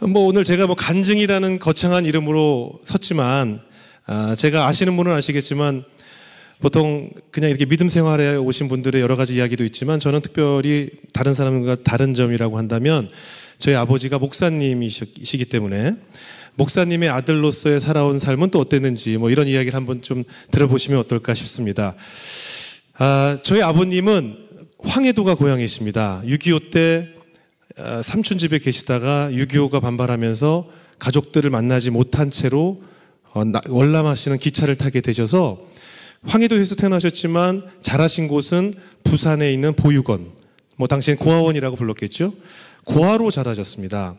오늘 제가 간증이라는 거창한 이름으로 섰지만, 제가 아시는 분은 아시겠지만, 보통 그냥 이렇게 믿음 생활에 오신 분들의 여러 가지 이야기도 있지만, 저는 특별히 다른 사람과 다른 점이라고 한다면, 저희 아버지가 목사님이시기 때문에, 목사님의 아들로서의 살아온 삶은 또 어땠는지, 이런 이야기를 한번 좀 들어보시면 어떨까 싶습니다. 저희 아버님은 황해도가 고향이십니다. 6.25 때 삼촌 집에 계시다가 6.25가 반발하면서 가족들을 만나지 못한 채로 월남하시는 기차를 타게 되셔서 황해도에서 태어나셨지만 자라신 곳은 부산에 있는 보육원, 당시엔 고아원이라고 불렀겠죠. 고아로 자라셨습니다.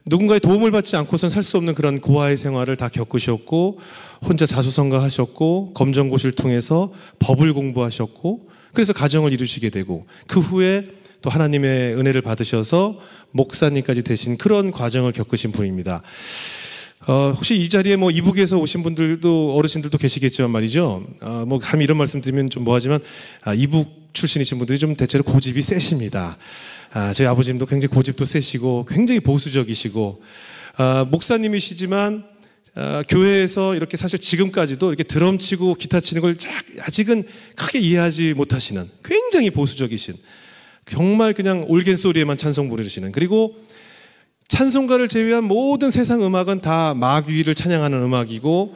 누군가의 도움을 받지 않고선 살 수 없는 그런 고아의 생활을 다 겪으셨고, 혼자 자수성가하셨고, 검정고시를 통해서 법을 공부하셨고, 그래서 가정을 이루시게 되고, 그 후에 또 하나님의 은혜를 받으셔서 목사님까지 되신 그런 과정을 겪으신 분입니다. 혹시 이 자리에 이북에서 오신 분들도, 어르신들도 계시겠지만 말이죠. 감히 이런 말씀 드리면 좀 뭐하지만, 이북 출신이신 분들이 좀 대체로 고집이 세십니다. 저희 아버님도 굉장히 고집도 세시고, 굉장히 보수적이시고, 목사님이시지만, 교회에서 이렇게 사실 지금까지도 이렇게 드럼 치고 기타 치는 걸 아직은 크게 이해하지 못하시는 굉장히 보수적이신, 정말 그냥 올겐 소리에만 찬송 부르시는, 그리고 찬송가를 제외한 모든 세상 음악은 다 마귀를 찬양하는 음악이고,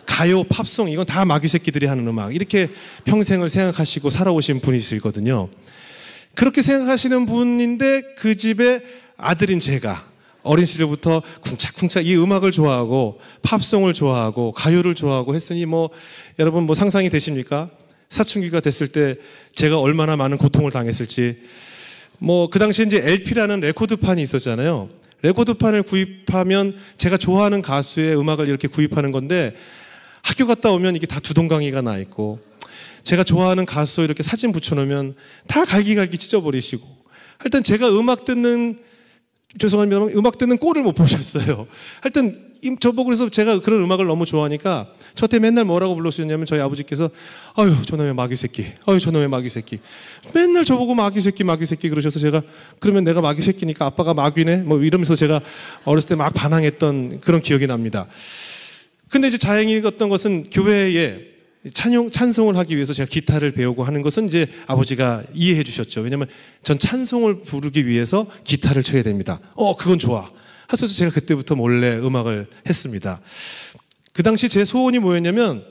가요, 팝송 이건 다 마귀 새끼들이 하는 음악, 이렇게 평생을 생각하시고 살아오신 분이시거든요. 그렇게 생각하시는 분인데 그 집의 아들인 제가 어린 시절부터 쿵짝쿵짝 이 음악을 좋아하고 팝송을 좋아하고 가요를 좋아하고 했으니 여러분 상상이 되십니까? 사춘기가 됐을 때 제가 얼마나 많은 고통을 당했을지. 그 당시에 이제 LP라는 레코드판이 있었잖아요. 레코드판을 구입하면 제가 좋아하는 가수의 음악을 이렇게 구입하는 건데, 학교 갔다 오면 이게 다 두동강이가 나 있고, 제가 좋아하는 가수 이렇게 사진 붙여놓으면 다 갈기갈기 찢어버리시고, 하여튼 제가 음악 듣는 꼴을 못 보셨어요. 하여튼 저보고 그래서 제가 그런 음악을 너무 좋아하니까 저한테 맨날 뭐라고 불러주셨냐면, 저희 아버지께서 아유 저놈의 마귀 새끼, 아유 저놈의 마귀 새끼, 맨날 저보고 마귀 새끼 그러셔서, 제가 그러면 내가 마귀 새끼니까 아빠가 마귀네 이러면서 제가 어렸을 때 막 반항했던 그런 기억이 납니다. 근데 이제 다행이었던 것은, 교회에 찬송을 하기 위해서 제가 기타를 배우고 하는 것은 이제 아버지가 이해해 주셨죠. 왜냐면 전 찬송을 부르기 위해서 기타를 쳐야 됩니다. 그건 좋아 하셔서 제가 그때부터 몰래 음악을 했습니다. 그 당시 제 소원이 뭐였냐면,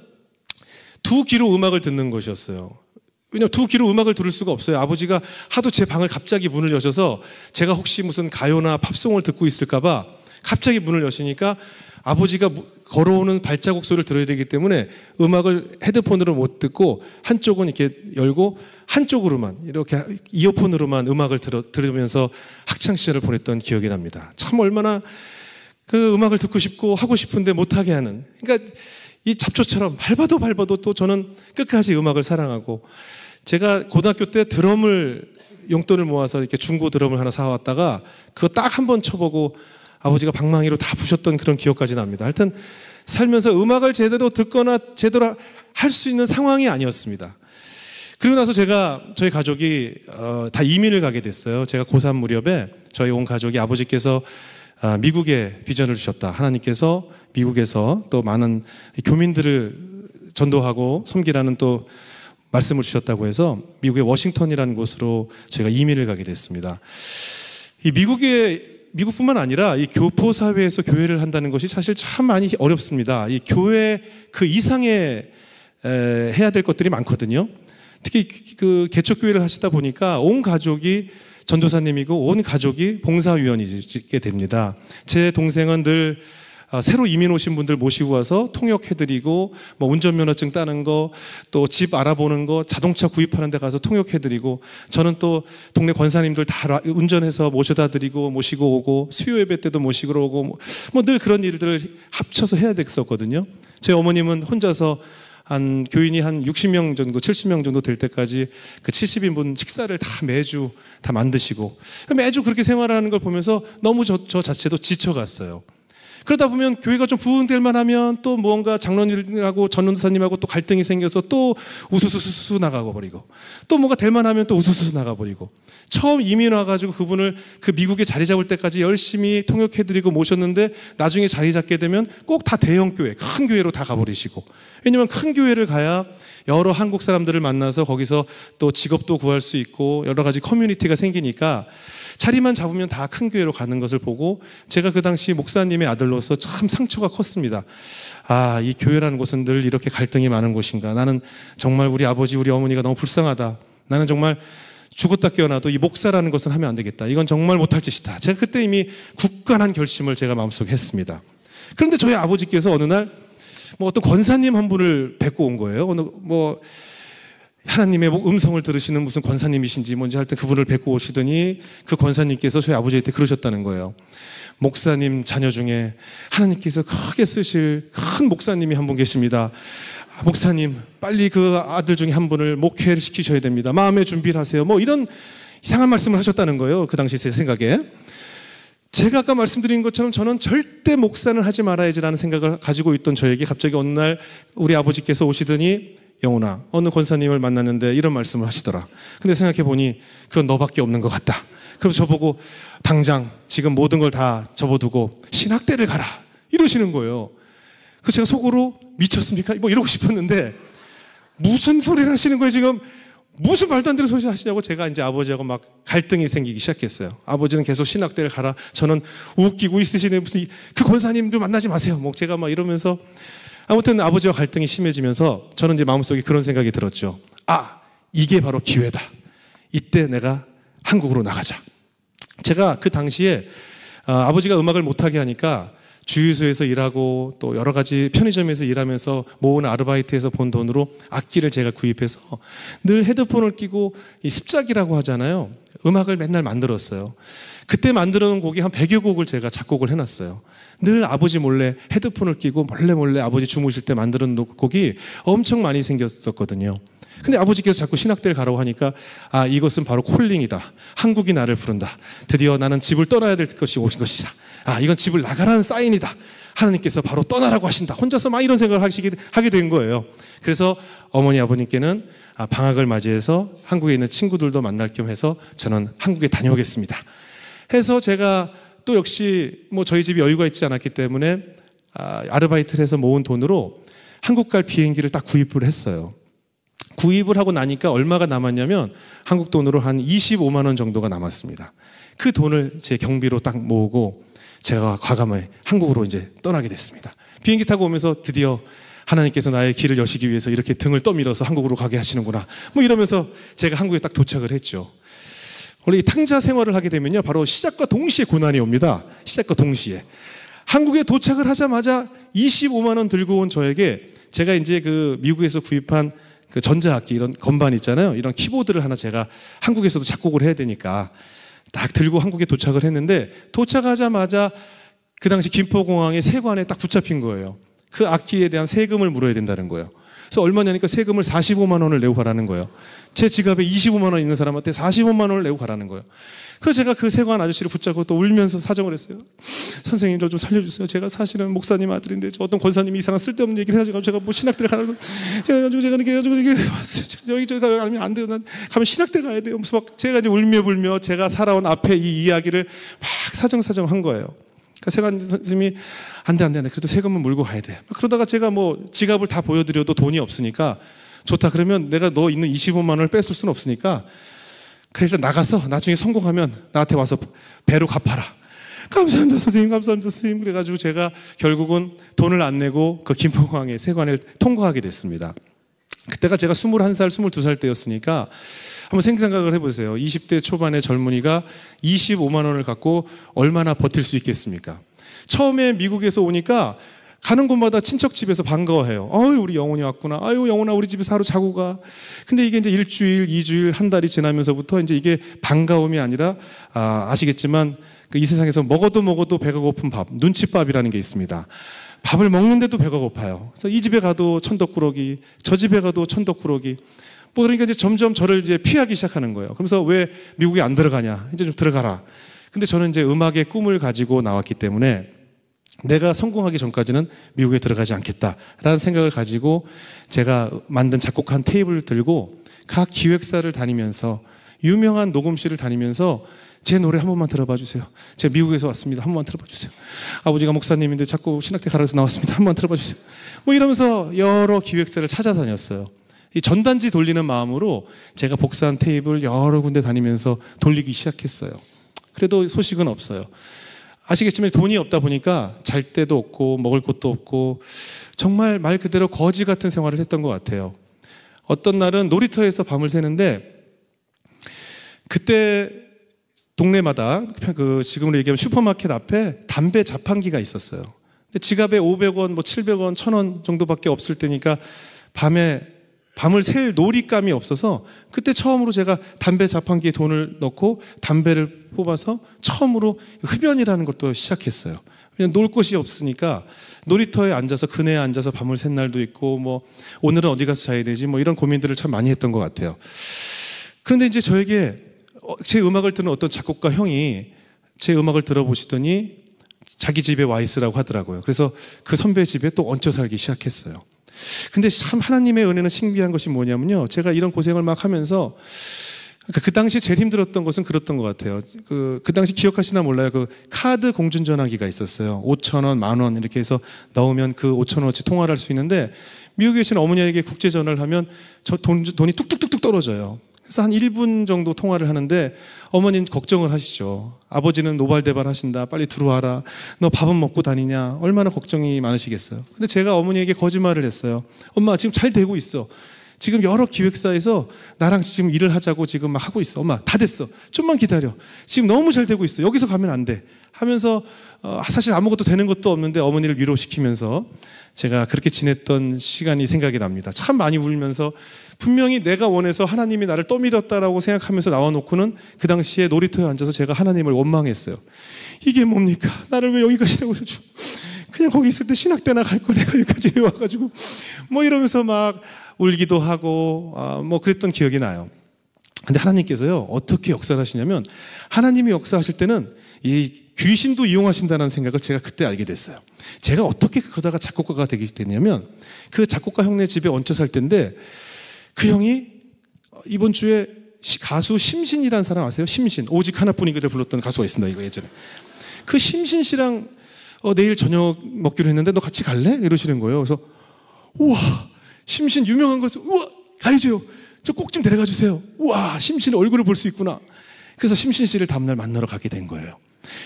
두 귀로 음악을 듣는 것이었어요. 왜냐면 두 귀로 음악을 들을 수가 없어요. 아버지가 하도 제 방을 갑자기 문을 여셔서 제가 혹시 무슨 가요나 팝송을 듣고 있을까봐 갑자기 문을 여시니까, 아버지가 걸어오는 발자국 소리를 들어야 되기 때문에 음악을 헤드폰으로 못 듣고 한쪽은 이렇게 열고 한쪽으로만 이렇게 이어폰으로만 음악을 들으면서 학창시절을 보냈던 기억이 납니다. 참 얼마나 그 음악을 듣고 싶고 하고 싶은데 못하게 하는, 그러니까 이 잡초처럼 밟아도 또 저는 끝까지 음악을 사랑하고, 제가 고등학교 때 드럼을 용돈을 모아서 이렇게 중고 드럼을 하나 사왔다가 그거 딱 한 번 쳐보고 아버지가 방망이로 다 부셨던 그런 기억까지 납니다. 하여튼 살면서 음악을 제대로 듣거나 제대로 할 수 있는 상황이 아니었습니다. 그리고 나서 저희 가족이 다 이민을 가게 됐어요. 제가 고3 무렵에 저희 온 가족이, 아버지께서 미국에 비전을 주셨다, 하나님께서 미국에서 또 많은 교민들을 전도하고 섬기라는 또 말씀을 주셨다고 해서 미국의 워싱턴이라는 곳으로 저희가 이민을 가게 됐습니다. 이 미국뿐만 아니라 이 교포 사회에서 교회를 한다는 것이 사실 참 많이 어렵습니다. 이 교회 그 이상의 해야 될 것들이 많거든요. 특히 그 개척교회를 하시다 보니까 온 가족이 전도사님이고 온 가족이 봉사위원이게 됩니다. 제 동생은 늘 새로 이민 오신 분들 모시고 와서 통역해드리고, 운전면허증 따는 거, 또 집 알아보는 거, 자동차 구입하는 데 가서 통역해드리고, 저는 또 동네 권사님들 다 운전해서 모셔다 드리고 모시고 오고, 수요 예배 때도 모시고 오고, 늘 그런 일들을 합쳐서 해야 됐었거든요. 제 어머님은 혼자서 교인이 한 60명 정도, 70명 정도 될 때까지 그 70인분 식사를 다 매주 다 만드시고, 매주 그렇게 생활하는 걸 보면서 너무 저 자체도 지쳐갔어요. 그러다 보면 교회가 좀 부흥될 만하면 또 뭔가 장로님하고 전도사님하고 또 갈등이 생겨서 또 우수수수 나가고 버리고, 또 뭔가 될 만하면 또 우수수수 나가버리고, 처음 이민 와가지고 그분을 그 미국에 자리 잡을 때까지 열심히 통역해드리고 모셨는데 나중에 자리 잡게 되면 꼭 다 대형 교회, 큰 교회로 다 가버리시고. 왜냐면 큰 교회를 가야 여러 한국 사람들을 만나서 거기서 또 직업도 구할 수 있고 여러 가지 커뮤니티가 생기니까 자리만 잡으면 다 큰 교회로 가는 것을 보고 제가 그 당시 목사님의 아들로서 참 상처가 컸습니다. 아, 이 교회라는 곳은 늘 이렇게 갈등이 많은 곳인가. 나는 정말 우리 아버지, 우리 어머니가 너무 불쌍하다. 나는 정말 죽었다 깨어나도 이 목사라는 것은 하면 안 되겠다. 이건 정말 못할 짓이다. 제가 그때 이미 굳건한 결심을 제가 마음속에 했습니다. 그런데 저희 아버지께서 어느 날 어떤 권사님 한 분을 뵙고 온 거예요. 하나님의 음성을 들으시는 무슨 권사님이신지 뭔지 하여튼 그분을 뵙고 오시더니 그 권사님께서 저희 아버지한테 그러셨다는 거예요. 목사님 자녀 중에 하나님께서 크게 쓰실 큰 목사님이 한 분 계십니다. 목사님 빨리 그 아들 중에 한 분을 목회를 시키셔야 됩니다. 마음의 준비를 하세요. 이런 이상한 말씀을 하셨다는 거예요. 그 당시 제 생각에. 제가 아까 말씀드린 것처럼 저는 절대 목사는 하지 말아야지라는 생각을 가지고 있던 저에게 갑자기 어느 날 우리 아버지께서 오시더니 영훈아, 어느 권사님을 만났는데 이런 말씀을 하시더라. 근데 생각해 보니 그건 너밖에 없는 것 같다. 그래서 저보고 당장 지금 모든 걸 다 접어두고 신학대를 가라 이러시는 거예요. 그래서 제가 속으로 미쳤습니까? 이러고 싶었는데 무슨 소리를 하시는 거예요 지금? 무슨 말도 안 되는 소리 하시냐고 제가 이제 아버지하고 막 갈등이 생기기 시작했어요. 아버지는 계속 신학대를 가라. 저는 웃기고 있으시네. 무슨 그 권사님도 만나지 마세요. 제가 막 이러면서 아무튼 아버지와 갈등이 심해지면서 저는 이제 마음속에 그런 생각이 들었죠. 아, 이게 바로 기회다. 이때 내가 한국으로 나가자. 제가 그 당시에 아버지가 음악을 못하게 하니까 주유소에서 일하고 또 여러 가지 편의점에서 일하면서 모은 아르바이트에서 본 돈으로 악기를 제가 구입해서 늘 헤드폰을 끼고 이 습작이라고 하잖아요. 음악을 맨날 만들었어요. 그때 만들어 놓은 곡이 한 100여 곡을 제가 작곡을 해놨어요. 늘 아버지 몰래 헤드폰을 끼고 몰래 아버지 주무실 때 만들어 놓은 곡이 엄청 많이 생겼었거든요. 근데 아버지께서 자꾸 신학대를 가라고 하니까 아, 이것은 바로 콜링이다. 한국이 나를 부른다. 드디어 나는 집을 떠나야 될 것이 오신 것이다. 아, 이건 집을 나가라는 사인이다. 하나님께서 바로 떠나라고 하신다. 혼자서 막 이런 생각을 하게 된 거예요. 그래서 어머니 아버님께는 방학을 맞이해서 한국에 있는 친구들도 만날 겸 해서 저는 한국에 다녀오겠습니다. 해서 제가 또 역시 저희 집이 여유가 있지 않았기 때문에 아르바이트를 해서 모은 돈으로 한국 갈 비행기를 딱 구입을 했어요. 구입을 하고 나니까 얼마가 남았냐면 한국 돈으로 한 25만 원 정도가 남았습니다. 그 돈을 제 경비로 딱 모으고 제가 과감하게 한국으로 이제 떠나게 됐습니다. 비행기 타고 오면서 드디어 하나님께서 나의 길을 여시기 위해서 이렇게 등을 떠밀어서 한국으로 가게 하시는구나. 이러면서 제가 한국에 딱 도착을 했죠. 원래 이 탕자 생활을 하게 되면요, 바로 시작과 동시에 고난이 옵니다. 시작과 동시에. 한국에 도착을 하자마자 25만 원 들고 온 저에게 제가 이제 그 미국에서 구입한 그 전자악기 이런 건반 있잖아요. 이런 키보드를 하나 제가 한국에서도 작곡을 해야 되니까 딱 들고 한국에 도착을 했는데 도착하자마자 그 당시 김포공항에 세관에 딱 붙잡힌 거예요. 그 악기에 대한 세금을 물어야 된다는 거예요. 그래서 얼마냐니까 세금을 45만 원을 내고 가라는 거예요. 제 지갑에 25만 원 있는 사람한테 45만 원을 내고 가라는 거예요. 그래서 제가 그 세관 아저씨를 붙잡고 또 울면서 사정을 했어요. 선생님, 저 좀 살려주세요. 제가 사실은 목사님 아들인데 저 어떤 권사님이 이상한 쓸데없는 얘기를 해가지고 제가 신학대를 가라고 제가 이렇게 해가지고 여기 저 가면 안 돼요. 난 가면 신학대 가야 돼요. 무슨 막 제가 이제 울며 불며 제가 살아온 앞에 이 이야기를 막 사정한 거예요. 그러니까 세관 선생님이 안 돼. 그래도 세금은 물고 가야 돼. 그러다가 제가 지갑을 다 보여드려도 돈이 없으니까 좋다. 그러면 내가 너 있는 25만 원을 뺏을 수는 없으니까 그래 일단 나가서 나중에 성공하면 나한테 와서 배로 갚아라. 감사합니다 선생님, 감사합니다 선생님. 그래가지고 제가 결국은 돈을 안 내고 그 김포공항의 세관을 통과하게 됐습니다. 그때가 제가 21살, 22살 때였으니까 한번 생각을 해보세요. 20대 초반의 젊은이가 25만 원을 갖고 얼마나 버틸 수 있겠습니까? 처음에 미국에서 오니까 가는 곳마다 친척 집에서 반가워해요. 어유 우리 영훈이 왔구나. 아유 영훈아 우리 집에서 하루 자고 가. 근데 이게 이제 일주일, 2주일, 한 달이 지나면서부터 이제 이게 반가움이 아니라 아시겠지만 이 세상에서 먹어도 배가 고픈 밥, 눈칫밥이라는 게 있습니다. 밥을 먹는데도 배가 고파요. 그래서 이 집에 가도 천덕꾸러기, 저 집에 가도 천덕꾸러기. 그러니까 이제 점점 저를 이제 피하기 시작하는 거예요. 그러면서 왜 미국에 안 들어가냐? 이제 좀 들어가라. 근데 저는 이제 음악의 꿈을 가지고 나왔기 때문에 내가 성공하기 전까지는 미국에 들어가지 않겠다라는 생각을 가지고 제가 만든 작곡한 테이블을 들고 각 기획사를 다니면서 유명한 녹음실을 다니면서 제 노래 한 번만 들어봐 주세요. 제가 미국에서 왔습니다. 한 번만 들어봐 주세요. 아버지가 목사님인데 자꾸 신학대 가르쳐서 나왔습니다. 한 번만 들어봐 주세요. 뭐 이러면서 여러 기획사를 찾아다녔어요. 이 전단지 돌리는 마음으로 제가 복사한 테이블 여러 군데 다니면서 돌리기 시작했어요. 그래도 소식은 없어요. 아시겠지만 돈이 없다 보니까 잘 데도 없고 먹을 곳도 없고 정말 말 그대로 거지 같은 생활을 했던 것 같아요. 어떤 날은 놀이터에서 밤을 새는데 그때 동네마다 그 지금으로 얘기하면 슈퍼마켓 앞에 담배 자판기가 있었어요. 근데 지갑에 500원, 뭐 700원, 1000원 정도밖에 없을 때니까 밤을 셀 놀잇감이 없어서 그때 처음으로 제가 담배 자판기에 돈을 넣고 담배를 뽑아서 처음으로 흡연이라는 것도 시작했어요. 그냥 놀 곳이 없으니까 놀이터에 앉아서 그네에 앉아서 밤을 샌 날도 있고 뭐 오늘은 어디 가서 자야 되지 뭐 이런 고민들을 참 많이 했던 것 같아요. 그런데 이제 저에게 제 음악을 듣는 어떤 작곡가 형이 제 음악을 들어보시더니 자기 집에 와 있으라고 하더라고요. 그래서 그 선배 집에 또 얹혀 살기 시작했어요. 근데 참 하나님의 은혜는 신비한 것이 뭐냐면요. 제가 이런 고생을 막 하면서 그 당시에 제일 힘들었던 것은 그랬던 것 같아요. 그 당시 기억하시나 몰라요. 그 카드 공중전화기가 있었어요. 5,000원, 10,000원 이렇게 해서 넣으면 그 5,000원어치 통화를 할 수 있는데 미국에 계신 어머니에게 국제전화를 하면 저 돈이 뚝뚝뚝뚝 떨어져요. 그래서 한 1분 정도 통화를 하는데 어머니는 걱정을 하시죠. 아버지는 노발대발 하신다. 빨리 들어와라. 너 밥은 먹고 다니냐. 얼마나 걱정이 많으시겠어요. 근데 제가 어머니에게 거짓말을 했어요. 엄마 지금 잘 되고 있어. 지금 여러 기획사에서 나랑 지금 일을 하자고 지금 막 하고 있어. 엄마 다 됐어. 좀만 기다려. 지금 너무 잘 되고 있어. 여기서 가면 안 돼. 하면서 사실 아무것도 되는 것도 없는데 어머니를 위로시키면서 제가 그렇게 지냈던 시간이 생각이 납니다. 참 많이 울면서 분명히 내가 원해서 하나님이 나를 떠밀었다라고 생각하면서 나와놓고는 그 당시에 놀이터에 앉아서 제가 하나님을 원망했어요. 이게 뭡니까? 나를 왜 여기까지 내오셔줘? 그냥 거기 있을 때 신학대나 갈 걸 내가 여기까지 와가지고 뭐 이러면서 막 울기도 하고 뭐 그랬던 기억이 나요. 근데 하나님께서요 어떻게 역사를 하시냐면 하나님이 역사하실 때는 이 귀신도 이용하신다는 생각을 제가 그때 알게 됐어요. 제가 어떻게 그러다가 작곡가가 되게 됐냐면 그 작곡가 형네 집에 얹혀 살 때인데 그 형이 이번 주에 가수 심신이라는 사람 아세요? 심신. 오직 하나뿐인 그댈 불렀던 가수가 있습니다. 이거 예전에. 그 심신 씨랑 내일 저녁 먹기로 했는데 너 같이 갈래? 이러시는 거예요. 그래서 우와 심신 유명한 거죠. 우와 가야죠. 저 꼭 좀 데려가 주세요. 우와 심신 얼굴을 볼 수 있구나. 그래서 심신 씨를 다음날 만나러 가게 된 거예요.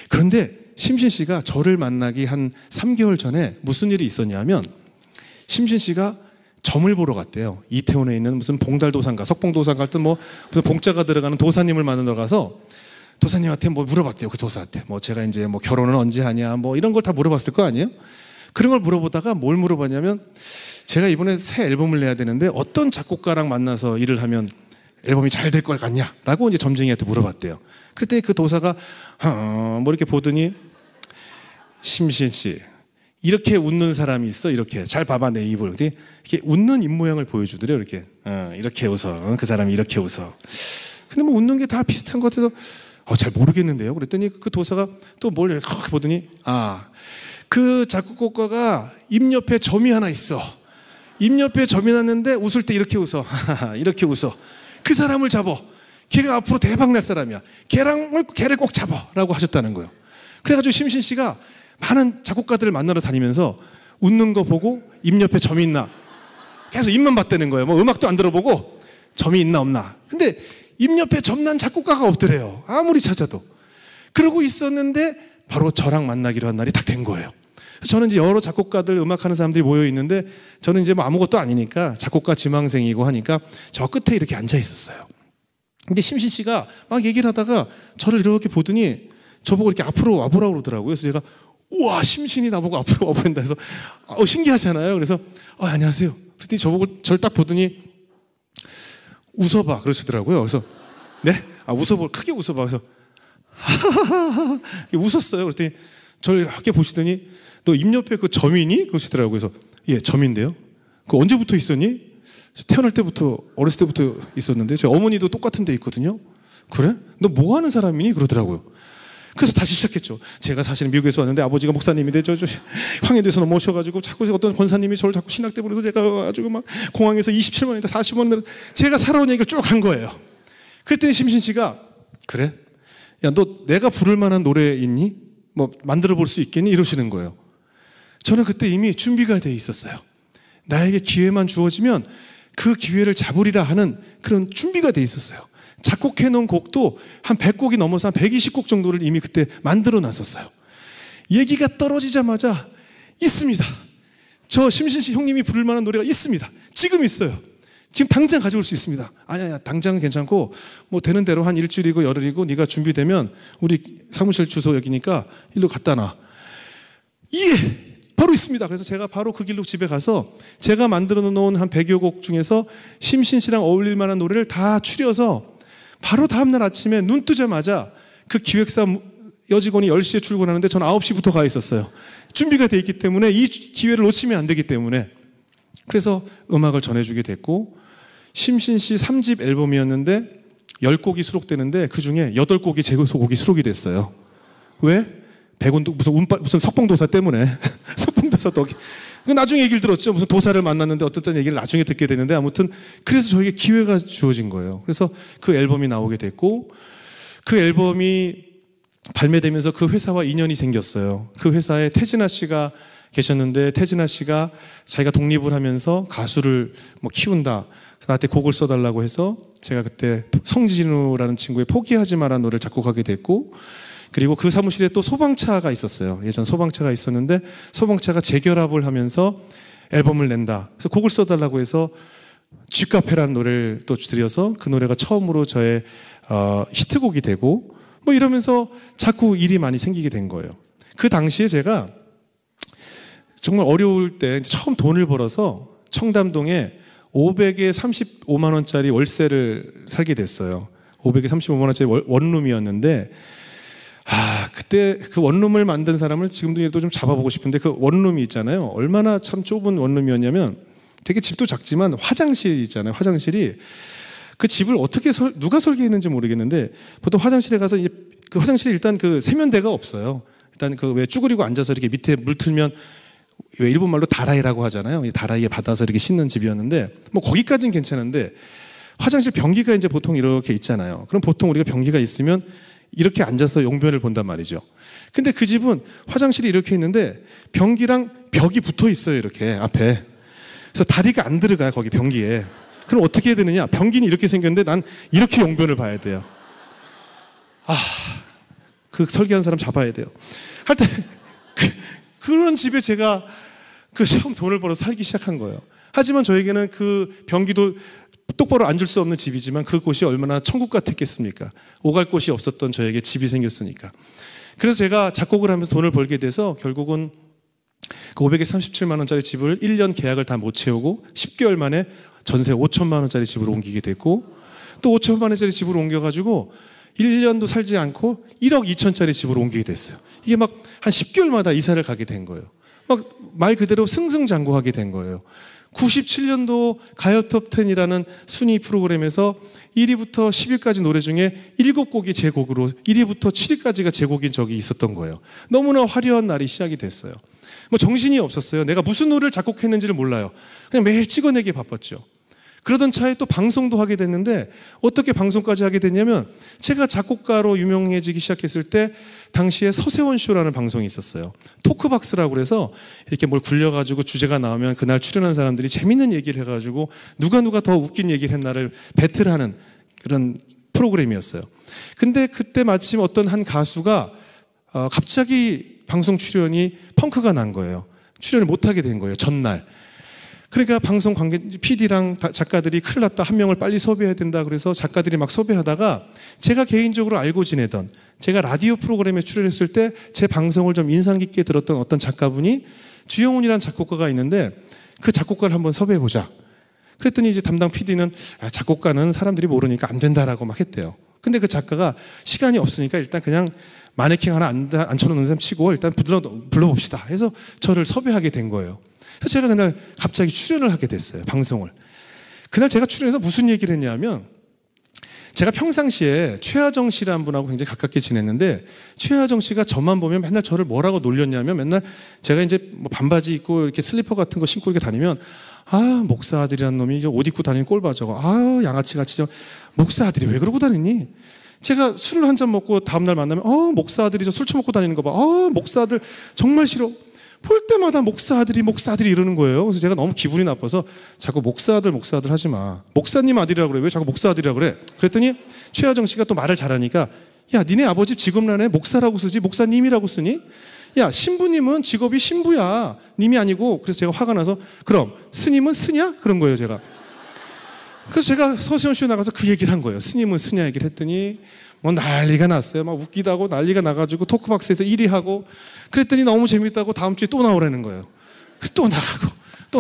그런데 심신 씨가 저를 만나기 한 3개월 전에 무슨 일이 있었냐면 심신 씨가 점을 보러 갔대요. 이태원에 있는 무슨 봉달도산가, 석봉도산 같은 뭐 무슨 봉자가 들어가는 도사님을 만나러 가서 도사님한테 뭐 물어봤대요. 그 도사한테 뭐 제가 이제 뭐 결혼은 언제 하냐 뭐 이런 걸 다 물어봤을 거 아니에요? 그런 걸 물어보다가 뭘 물어봤냐면 제가 이번에 새 앨범을 내야 되는데 어떤 작곡가랑 만나서 일을 하면 앨범이 잘 될 것 같냐라고 이제 점쟁이한테 물어봤대요. 그랬더니 그 도사가 뭐 이렇게 보더니 심신 씨 이렇게 웃는 사람이 있어. 이렇게 잘 봐봐 내 입을. 이렇게 웃는 입 모양을 보여주더래요. 이렇게 웃어. 그 사람이 이렇게 웃어. 근데 뭐 웃는 게 다 비슷한 것 같아서 잘 모르겠는데요. 그랬더니 그 도사가 또 뭘 이렇게 보더니 그 작곡가가 입 옆에 점이 하나 있어. 입 옆에 점이 났는데 웃을 때 이렇게 웃어. 이렇게 웃어. 그 사람을 잡아. 걔가 앞으로 대박 날 사람이야. 걔를 꼭 잡아. 라고 하셨다는 거예요. 그래가지고 심신 씨가 많은 작곡가들을 만나러 다니면서 웃는 거 보고 입 옆에 점이 있나 계속 입만 봤다는 거예요. 뭐 음악도 안 들어보고 점이 있나 없나. 근데 입 옆에 점난 작곡가가 없더래요. 아무리 찾아도. 그러고 있었는데 바로 저랑 만나기로 한 날이 딱 된 거예요. 저는 이제 여러 작곡가들 음악하는 사람들이 모여 있는데 저는 이제 뭐 아무것도 아니니까 작곡가 지망생이고 하니까 저 끝에 이렇게 앉아 있었어요. 근데 심신 씨가 막 얘기를 하다가 저를 이렇게 보더니 저보고 이렇게 앞으로 와보라고 그러더라고요. 그래서 제가 우와 심신이 나보고 앞으로 와보낸다 해서 신기하잖아요. 그래서 안녕하세요. 그랬더니 저보고 저를 딱 보더니 웃어봐 그러시더라고요. 그래서 네? 웃어봐 크게 웃어봐. 그래서 하하하하 웃었어요. 그랬더니 저를 이렇게 보시더니 너 입 옆에 그 점이니? 그러시더라고요. 그래서 예 점인데요. 그 언제부터 있었니? 태어날 때부터 어렸을 때부터 있었는데 저희 어머니도 똑같은 데 있거든요. 그래? 너 뭐 하는 사람이니? 그러더라고요. 그래서 다시 시작했죠. 제가 사실은 미국에서 왔는데 아버지가 목사님인데 저 황해도에서 모셔가지고 자꾸 어떤 권사님이 저를 자꾸 신학대 보내서 제가 가지고 막 공항에서 27만원이다 40만 제가 살아온 얘기를 쭉 한 거예요. 그랬더니 심신 씨가 그래? 야, 너 내가 부를 만한 노래 있니? 뭐 만들어 볼 수 있겠니? 이러시는 거예요. 저는 그때 이미 준비가 돼 있었어요. 나에게 기회만 주어지면 그 기회를 잡으리라 하는 그런 준비가 돼 있었어요. 작곡해 놓은 곡도 한 100곡이 넘어서 한 120곡 정도를 이미 그때 만들어 놨었어요. 얘기가 떨어지자마자 있습니다. 저 심신 씨 형님이 부를 만한 노래가 있습니다. 지금 있어요. 지금 당장 가져올 수 있습니다. 아니야, 당장은 괜찮고 뭐 되는 대로 한 일주일이고 열흘이고 네가 준비되면 우리 사무실 주소 여기니까 일로 갖다 놔. 예! 바로 있습니다. 그래서 제가 바로 그 길로 집에 가서 제가 만들어 놓은 한 100여 곡 중에서 심신 씨랑 어울릴 만한 노래를 다 추려서 바로 다음날 아침에 눈 뜨자마자 그 기획사 여직원이 10시에 출근하는데 저는 9시부터 가 있었어요. 준비가 돼 있기 때문에 이 기회를 놓치면 안 되기 때문에. 그래서 음악을 전해주게 됐고 심신 씨 3집 앨범이었는데 10곡이 수록되는데 그중에 8곡이 제 곡이 수록이 됐어요. 왜? 백운도 무슨 석봉도사 때문에 석봉도사 덕이 나중에 얘기를 들었죠. 무슨 도사를 만났는데 어떤 얘기를 나중에 듣게 됐는데 아무튼 그래서 저에게 기회가 주어진 거예요. 그래서 그 앨범이 나오게 됐고 그 앨범이 발매되면서 그 회사와 인연이 생겼어요. 그 회사에 태진아 씨가 계셨는데 태진아 씨가 자기가 독립을 하면서 가수를 뭐 키운다. 나한테 곡을 써달라고 해서 제가 그때 성진우라는 친구의 포기하지 마라는 노래를 작곡하게 됐고 그리고 그 사무실에 또 소방차가 있었어요. 예전 소방차가 있었는데 소방차가 재결합을 하면서 앨범을 낸다. 그래서 곡을 써달라고 해서 쥐카페라는 노래를 또 드려서 그 노래가 처음으로 저의 히트곡이 되고 뭐 이러면서 자꾸 일이 많이 생기게 된 거예요. 그 당시에 제가 정말 어려울 때 처음 돈을 벌어서 청담동에 500에 35만 원짜리 월세를 살게 됐어요. 500에 35만 원짜리 원룸이었는데 그때 그 원룸을 만든 사람을 지금도 좀 잡아보고 싶은데 그 원룸이 있잖아요. 얼마나 참 좁은 원룸이었냐면 되게 집도 작지만 화장실이 있잖아요. 화장실이 그 집을 어떻게 누가 설계했는지 모르겠는데 보통 화장실에 가서 그 화장실에 일단 그 세면대가 없어요. 일단 그 왜 쭈그리고 앉아서 이렇게 밑에 물 틀면 왜 일본 말로 다라이라고 하잖아요. 이 다라이에 받아서 이렇게 씻는 집이었는데 뭐 거기까지는 괜찮은데 화장실 변기가 이제 보통 이렇게 있잖아요. 그럼 보통 우리가 변기가 있으면 이렇게 앉아서 용변을 본단 말이죠. 근데 그 집은 화장실이 이렇게 있는데 변기랑 벽이 붙어 있어요. 이렇게 앞에. 그래서 다리가 안 들어가요. 거기 변기에. 그럼 어떻게 해야 되느냐? 변기는 이렇게 생겼는데 난 이렇게 용변을 봐야 돼요. 그 설계한 사람 잡아야 돼요. 하여튼 그런 집에 제가 처음 돈을 벌어서 살기 시작한 거예요. 하지만 저에게는 그 변기도 똑바로 앉을 수 없는 집이지만 그곳이 얼마나 천국 같았겠습니까? 오갈 곳이 없었던 저에게 집이 생겼으니까. 그래서 제가 작곡을 하면서 돈을 벌게 돼서 결국은 그 500에 37만 원짜리 집을 1년 계약을 다 못 채우고 10개월 만에 전세 5천만 원짜리 집으로 옮기게 됐고 또 5천만 원짜리 집으로 옮겨가지고 1년도 살지 않고 1억 2천짜리 집으로 옮기게 됐어요. 이게 막 한 10개월마다 이사를 가게 된 거예요. 막 말 그대로 승승장구하게 된 거예요. 97년도 가요톱10이라는 순위 프로그램에서 1위부터 10위까지 노래 중에 7곡이 제 곡으로 1위부터 7위까지가 제 곡인 적이 있었던 거예요. 너무나 화려한 날이 시작이 됐어요. 뭐 정신이 없었어요. 내가 무슨 노래를 작곡했는지를 몰라요. 그냥 매일 찍어내기에 바빴죠. 그러던 차에 또 방송도 하게 됐는데 어떻게 방송까지 하게 됐냐면 제가 작곡가로 유명해지기 시작했을 때 당시에 서세원 쇼라는 방송이 있었어요. 토크박스라고 그래서 이렇게 뭘 굴려가지고 주제가 나오면 그날 출연한 사람들이 재밌는 얘기를 해가지고 누가 더 웃긴 얘기를 했나를 배틀하는 그런 프로그램이었어요. 근데 그때 마침 어떤 한 가수가 갑자기 방송 출연이 펑크가 난 거예요. 출연을 못하게 된 거예요. 전날. 그러니까 방송 관계 PD랑 작가들이 큰일 났다. 한 명을 빨리 섭외해야 된다. 그래서 작가들이 막 섭외하다가 제가 개인적으로 알고 지내던 제가 라디오 프로그램에 출연했을 때 제 방송을 좀 인상 깊게 들었던 어떤 작가분이 주영훈이라는 작곡가가 있는데 그 작곡가를 한번 섭외해보자. 그랬더니 이제 담당 PD는 작곡가는 사람들이 모르니까 안 된다라고 막 했대요. 근데 그 작가가 시간이 없으니까 일단 그냥 마네킹 하나 앉혀놓는 사람 치고 일단 불러봅시다 해서 저를 섭외하게 된 거예요. 그래서 제가 그날 갑자기 출연을 하게 됐어요. 방송을. 그날 제가 출연해서 무슨 얘기를 했냐면 제가 평상시에 최하정 씨라는 분하고 굉장히 가깝게 지냈는데, 최하정 씨가 저만 보면 맨날 저를 뭐라고 놀렸냐면, 맨날 제가 이제 뭐 반바지 입고 이렇게 슬리퍼 같은 거 신고 이렇게 다니면, 아, 목사 아들이라는 놈이 옷 입고 다니는 꼴 봐 저거. 아, 양아치 같이 저 목사 아들이 왜 그러고 다니니? 제가 술을 한 잔 먹고 다음날 만나면, 목사 아들이 저 술 처먹고 다니는 거 봐. 목사 아들 정말 싫어. 볼 때마다 목사 아들이 이러는 거예요. 그래서 제가 너무 기분이 나빠서 자꾸 목사 아들 하지 마. 목사님 아들이라고 그래. 왜 자꾸 목사 아들이라고 그래? 그랬더니 최하정 씨가 또 말을 잘하니까, 야, 니네 아버지 직업란에 목사라고 쓰지 목사님이라고 쓰니? 야, 신부님은 직업이 신부야. 님이 아니고. 그래서 제가 화가 나서, 그럼 스님은 스냐? 그런 거예요, 제가. 그래서 제가 서시원쇼에 나가서 그 얘기를 한 거예요. 스님은 스냐 얘기를 했더니 뭐 난리가 났어요. 막 웃기다고 난리가 나가지고 토크박스에서 1위 하고, 그랬더니 너무 재밌다고 다음 주에 또 나오라는 거예요. 또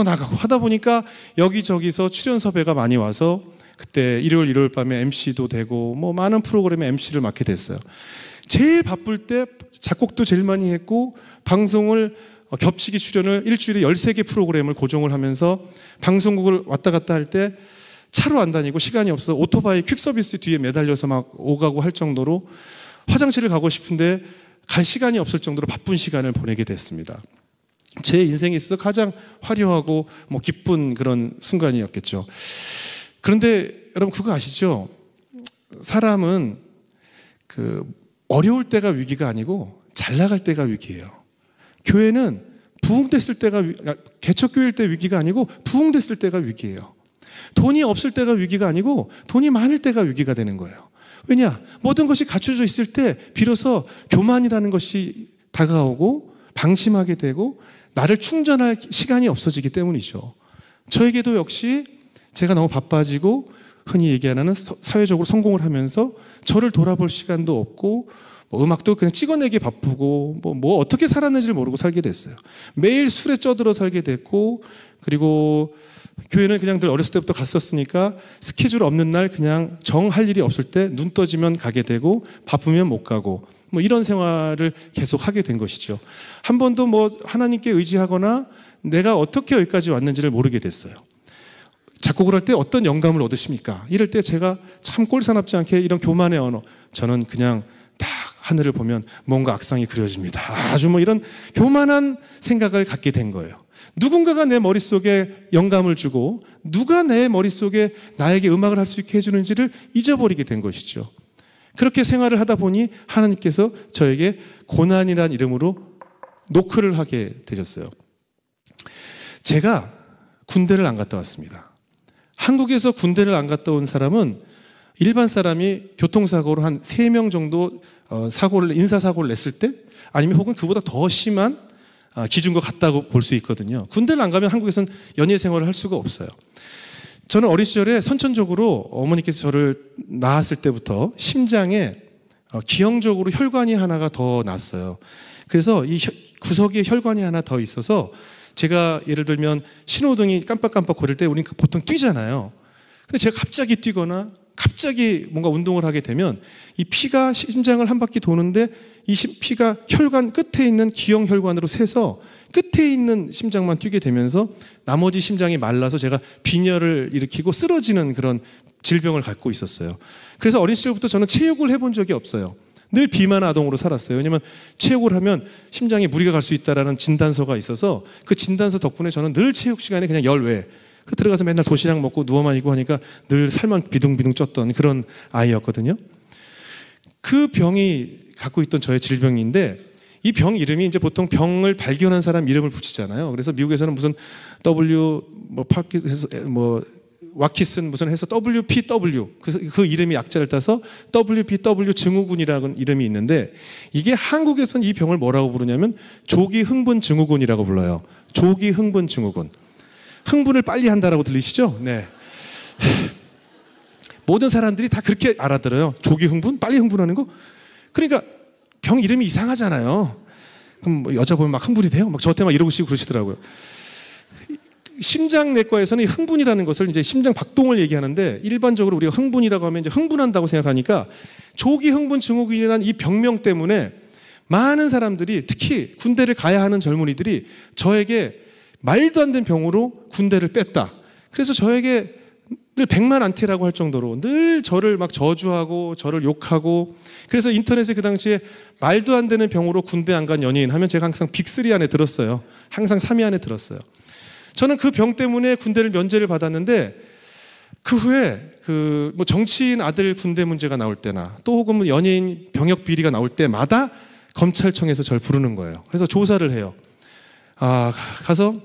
나가고 하다 보니까 여기저기서 출연 섭외가 많이 와서 그때 일요일 밤에 MC도 되고 뭐 많은 프로그램에 MC를 맡게 됐어요. 제일 바쁠 때 작곡도 제일 많이 했고, 방송을 겹치기 출연을 일주일에 13개 프로그램을 고정을 하면서 방송국을 왔다 갔다 할 때 차로 안 다니고 시간이 없어서 오토바이 퀵서비스 뒤에 매달려서 막 오가고 할 정도로, 화장실을 가고 싶은데 갈 시간이 없을 정도로 바쁜 시간을 보내게 됐습니다. 제 인생에 있어서 가장 화려하고 뭐 기쁜 그런 순간이었겠죠. 그런데 여러분 그거 아시죠? 사람은 그 어려울 때가 위기가 아니고 잘 나갈 때가 위기예요. 교회는 부흥됐을 때가 개척교회일 때 위기가 아니고 부흥됐을 때가 위기예요. 돈이 없을 때가 위기가 아니고 돈이 많을 때가 위기가 되는 거예요. 왜냐? 모든 것이 갖춰져 있을 때 비로소 교만이라는 것이 다가오고 방심하게 되고 나를 충전할 시간이 없어지기 때문이죠. 저에게도 역시 제가 너무 바빠지고 흔히 얘기하는 사회적으로 성공을 하면서 저를 돌아볼 시간도 없고, 뭐 음악도 그냥 찍어내기 바쁘고 뭐 어떻게 살았는지를 모르고 살게 됐어요. 매일 술에 쪄들어 살게 됐고, 그리고 교회는 그냥 늘 어렸을 때부터 갔었으니까 스케줄 없는 날 그냥 정할 일이 없을 때 눈 떠지면 가게 되고 바쁘면 못 가고 뭐 이런 생활을 계속 하게 된 것이죠. 한 번도 뭐 하나님께 의지하거나 내가 어떻게 여기까지 왔는지를 모르게 됐어요. 작곡을 할 때 어떤 영감을 얻으십니까? 이럴 때 제가 참 꼴사납지 않게 이런 교만의 언어, 저는 그냥 딱 하늘을 보면 뭔가 악상이 그려집니다. 아주 뭐 이런 교만한 생각을 갖게 된 거예요. 누군가가 내 머릿속에 영감을 주고 누가 내 머릿속에 나에게 음악을 할 수 있게 해주는지를 잊어버리게 된 것이죠. 그렇게 생활을 하다 보니 하나님께서 저에게 고난이라는 이름으로 노크를 하게 되셨어요. 제가 군대를 안 갔다 왔습니다. 한국에서 군대를 안 갔다 온 사람은 일반 사람이 교통사고로 한 3명 정도 인사사고를 냈을 때, 아니면 혹은 그보다 더 심한 기준과 같다고 볼 수 있거든요. 군대를 안 가면 한국에서는 연예 생활을 할 수가 없어요. 저는 어린 시절에 선천적으로 어머니께서 저를 낳았을 때부터 심장에 기형적으로 혈관이 하나가 더 났어요. 그래서 이 구석에 혈관이 하나 더 있어서 제가 예를 들면 신호등이 깜빡깜빡 거릴 때 우리는 보통 뛰잖아요. 근데 제가 갑자기 뛰거나 갑자기 뭔가 운동을 하게 되면 이 피가 심장을 한 바퀴 도는데 이 피가 혈관 끝에 있는 기형 혈관으로 새서 끝에 있는 심장만 뛰게 되면서 나머지 심장이 말라서 제가 빈혈을 일으키고 쓰러지는 그런 질병을 갖고 있었어요. 그래서 어린 시절부터 저는 체육을 해본 적이 없어요. 늘 비만 아동으로 살았어요. 왜냐하면 체육을 하면 심장에 무리가 갈 수 있다는 진단서가 있어서 그 진단서 덕분에 저는 늘 체육 시간에 그냥 열외 들어가서 맨날 도시락 먹고 누워만 있고 하니까 늘 살만 비둥비둥 쪘던 그런 아이였거든요. 그 병이 갖고 있던 저의 질병인데, 이 병 이름이 이제 보통 병을 발견한 사람 이름을 붙이잖아요. 그래서 미국에서는 무슨 와키슨 무슨 해서 WPW 그 이름이 약자를 따서 WPW 증후군이라는 이름이 있는데, 이게 한국에서는 이 병을 뭐라고 부르냐면 조기 흥분 증후군이라고 불러요. 조기 흥분 증후군. 흥분을 빨리 한다라고 들리시죠? 네. 모든 사람들이 다 그렇게 알아들어요. 조기 흥분? 빨리 흥분하는 거? 그러니까 병 이름이 이상하잖아요. 그럼 뭐 여자 보면 막 흥분이 돼요? 막 저한테 막 이러고 싶고 그러시더라고요. 심장내과에서는 흥분이라는 것을 이제 심장 박동을 얘기하는데, 일반적으로 우리가 흥분이라고 하면 이제 흥분한다고 생각하니까 조기 흥분 증후군이라는 이 병명 때문에 많은 사람들이, 특히 군대를 가야 하는 젊은이들이 저에게 말도 안 되는 병으로 군대를 뺐다. 그래서 저에게 늘 백만 안티라고 할 정도로 늘 저를 막 저주하고 저를 욕하고, 그래서 인터넷에 그 당시에 말도 안 되는 병으로 군대 안 간 연예인 하면 제가 항상 빅3 안에 들었어요. 항상 3위 안에 들었어요. 저는 그 병 때문에 군대를 면제를 받았는데, 그 후에 뭐 정치인 아들 군대 문제가 나올 때나 또 혹은 뭐 연예인 병역 비리가 나올 때마다 검찰청에서 저를 부르는 거예요. 그래서 조사를 해요. 가서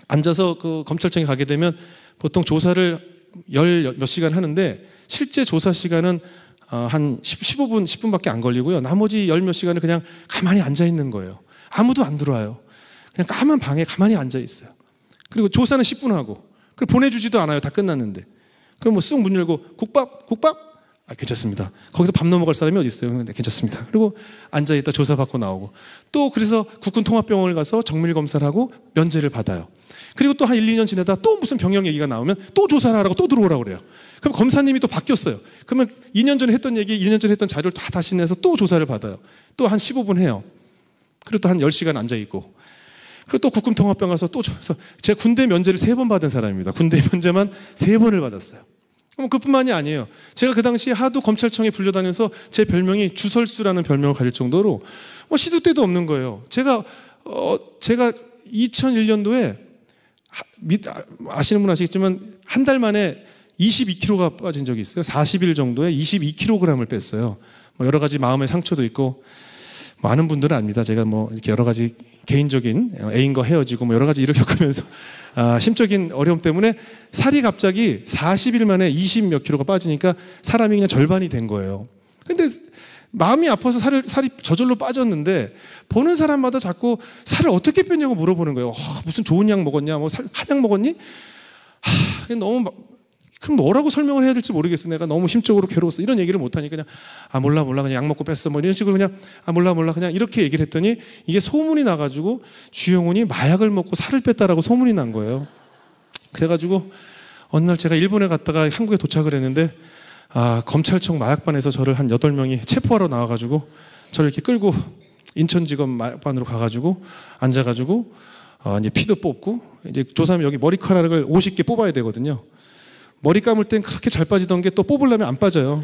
앉아서 그 검찰청에 가게 되면 보통 조사를 몇 시간 하는데, 실제 조사 시간은 한 15분, 10분밖에 안 걸리고요. 나머지 몇 시간을 그냥 가만히 앉아 있는 거예요. 아무도 안 들어와요. 그냥 까만 방에 가만히 앉아 있어요. 그리고 조사는 10분 하고, 그리고 보내주지도 않아요. 다 끝났는데. 그럼 뭐 쑥 문 열고 국밥? 괜찮습니다. 거기서 밥 넘어갈 사람이 어디 있어요? 네, 괜찮습니다. 그리고 앉아있다 조사받고 나오고, 또 그래서 국군통합병원을 가서 정밀 검사를 하고 면제를 받아요. 그리고 또 한 1, 2년 지나다 또 무슨 병역 얘기가 나오면 또 조사를 하라고 또 들어오라고 그래요. 그럼 검사님이 또 바뀌었어요. 그러면 2년 전에 했던 얘기, 2년 전에 했던 자료를 다 다시 내서 또 조사를 받아요. 또 한 15분 해요. 그리고 또 한 10시간 앉아있고, 그리고 또 국군통합병 가서 또 조사. 제가 군대 면제를 3번 받은 사람입니다. 군대 면제만 3번을 받았어요. 그뿐만이 아니에요. 제가 그 당시에 하도 검찰청에 불려다녀서 제 별명이 주설수라는 별명을 가질 정도로 시도 때도 없는 거예요. 제가 2001년도에 아시는 분 아시겠지만 한 달 만에 22kg가 빠진 적이 있어요. 40일 정도에 22kg을 뺐어요. 여러 가지 마음의 상처도 있고, 많은 분들은 압니다. 제가 이렇게 여러 가지 개인적인 애인과 헤어지고 여러 가지 일을 겪으면서 심적인 어려움 때문에 살이 갑자기 40일 만에 20 몇 킬로가 빠지니까 사람이 그냥 절반이 된 거예요. 근데 마음이 아파서 살이 저절로 빠졌는데, 보는 사람마다 자꾸 살을 어떻게 뺐냐고 물어보는 거예요. 무슨 좋은 약 먹었냐? 한약 먹었니? 너무 그럼 뭐라고 설명을 해야 될지 모르겠어. 내가 너무 심적으로 괴로웠어. 이런 얘기를 못하니까 그냥 몰라 그냥 약 먹고 뺐어. 이런 식으로 그냥 몰라 그냥 이렇게 얘기를 했더니, 이게 소문이 나가지고 주영훈이 마약을 먹고 살을 뺐다라고 소문이 난 거예요. 그래가지고 어느 날 제가 일본에 갔다가 한국에 도착을 했는데, 검찰청 마약반에서 저를 한 8명이 체포하러 나와가지고 저를 이렇게 끌고 인천지검 마약반으로 가가지고 앉아가지고 이제 피도 뽑고, 이제 조사하면 여기 머리카락을 50개 뽑아야 되거든요. 머리 감을 땐 그렇게 잘 빠지던 게 또 뽑으려면 안 빠져요.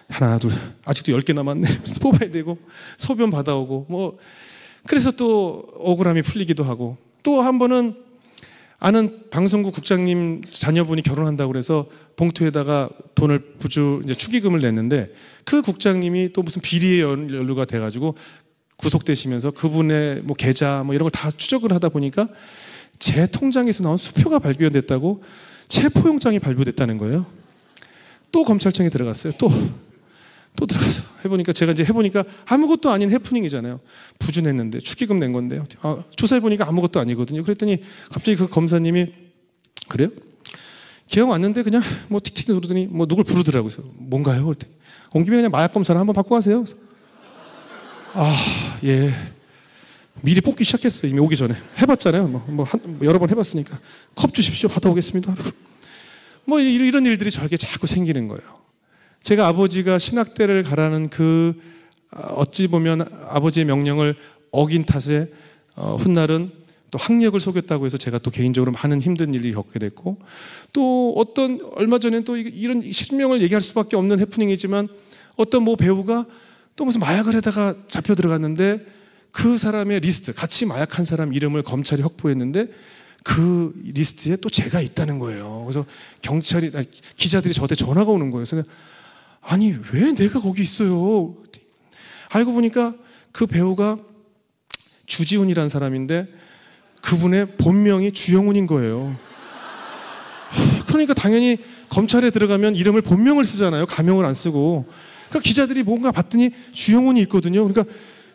하나, 둘, 아직도 10개 남았네. 뽑아야 되고, 소변 받아오고, 그래서 또 억울함이 풀리기도 하고, 또 한 번은 아는 방송국 국장님 자녀분이 결혼한다고 그래서 봉투에다가 돈을 이제 축의금을 냈는데, 그 국장님이 또 무슨 비리에 연루가 돼가지고 구속되시면서 그분의 계좌 이런 걸 다 추적을 하다 보니까 제 통장에서 나온 수표가 발견됐다고 체포영장이 발부됐다는 거예요. 또 검찰청에 들어갔어요. 또 들어가서 해보니까, 제가 이제 해보니까 아무것도 아닌 해프닝이잖아요. 부준했는데 축의금 낸 건데요. 조사해보니까 아무것도 아니거든요. 그랬더니 갑자기 그 검사님이, 그래요? 기억 왔는데 그냥 틱틱 누르더니 누굴 부르더라고요. 뭔가요? 그랬더니 온 김에 그냥 마약 검사를 한번 받고 가세요. 예. 미리 뽑기 시작했어요. 이미 오기 전에 해봤잖아요. 여러 번 해봤으니까. 컵 주십시오. 받아오겠습니다. 이런 일들이 저에게 자꾸 생기는 거예요. 제가 아버지가 신학대를 가라는 어찌 보면 아버지의 명령을 어긴 탓에 훗날은 또 학력을 속였다고 해서 제가 또 개인적으로 많은 힘든 일이 겪게 됐고, 또 얼마 전에는 또 이런 실명을 얘기할 수밖에 없는 해프닝이지만, 어떤 배우가 또 무슨 마약을 하다가 잡혀 들어갔는데, 그 사람의 리스트, 같이 마약한 사람 이름을 검찰이 확보했는데 그 리스트에 또 제가 있다는 거예요. 그래서 기자들이 저한테 전화가 오는 거예요. 그래서 아니 왜 내가 거기 있어요? 알고 보니까 그 배우가 주지훈이라는 사람인데 그분의 본명이 주영훈인 거예요. 그러니까 당연히 검찰에 들어가면 이름을 본명을 쓰잖아요. 가명을 안 쓰고. 그러니까 기자들이 뭔가 봤더니 주영훈이 있거든요. 그러니까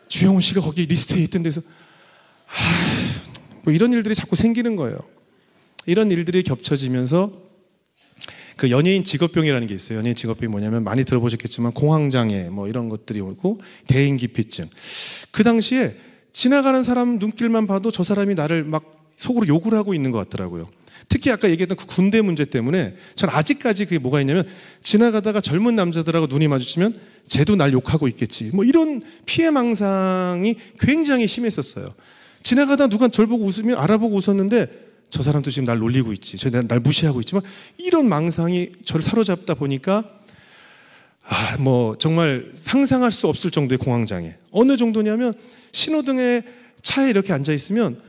주영훈 씨가 거기 리스트에 있던 데서 이런 일들이 자꾸 생기는 거예요. 이런 일들이 겹쳐지면서 그 연예인 직업병이라는 게 있어요. 연예인 직업병이 뭐냐면, 많이 들어보셨겠지만 공황장애 이런 것들이 오고, 대인기피증. 그 당시에 지나가는 사람 눈길만 봐도 저 사람이 나를 속으로 욕을 하고 있는 것 같더라고요. 특히 아까 얘기했던 그 군대 문제 때문에 전 아직까지 그게 뭐가 있냐면, 지나가다가 젊은 남자들하고 눈이 마주치면 쟤도 날 욕하고 있겠지, 이런 피해망상이 굉장히 심했었어요. 지나가다 누가 저를 보고 알아보고 웃었는데 저 사람도 지금 날 놀리고 있지, 날 무시하고 있지만 이런 망상이 저를 사로잡다 보니까 정말 상상할 수 없을 정도의 공황장애. 어느 정도냐면 신호등에 차에 이렇게 앉아 있으면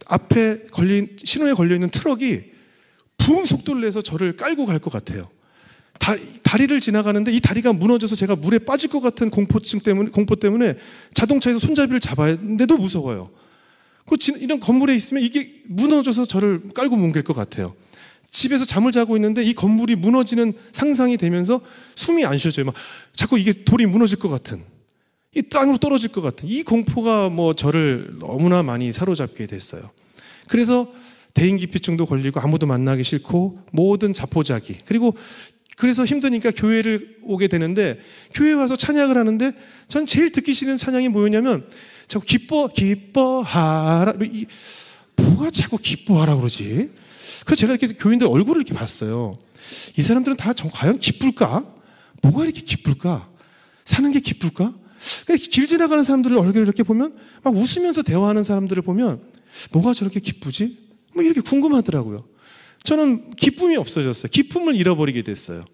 앞에 신호에 걸려 있는 트럭이 붕 속도를 내서 저를 깔고 갈 것 같아요. 다리를 지나가는데 이 다리가 무너져서 제가 물에 빠질 것 같은 공포 때문에 자동차에서 손잡이를 잡아야 하는데도 무서워요. 이런 건물에 있으면 이게 무너져서 저를 깔고 뭉갤 것 같아요. 집에서 잠을 자고 있는데 이 건물이 무너지는 상상이 되면서 숨이 안 쉬어져요. 막 자꾸 이게 돌이 무너질 것 같은, 이 땅으로 떨어질 것 같은 이 공포가 저를 너무나 많이 사로잡게 됐어요. 그래서 대인기피증도 걸리고 아무도 만나기 싫고 모든 자포자기, 그래서 힘드니까 교회를 오게 되는데, 교회 와서 찬양을 하는데 전 제일 듣기 싫은 찬양이 뭐였냐면 자꾸 기뻐하라. 뭐가 자꾸 기뻐하라 그러지? 그래서 제가 이렇게 교인들 얼굴을 이렇게 봤어요. 이 사람들은 다 과연 기쁠까? 뭐가 이렇게 기쁠까? 사는 게 기쁠까? 길 지나가는 사람들을 얼굴을 이렇게 보면 막 웃으면서 대화하는 사람들을 보면 뭐가 저렇게 기쁘지? 이렇게 궁금하더라고요. 저는 기쁨이 없어졌어요. 기쁨을 잃어버리게 됐어요.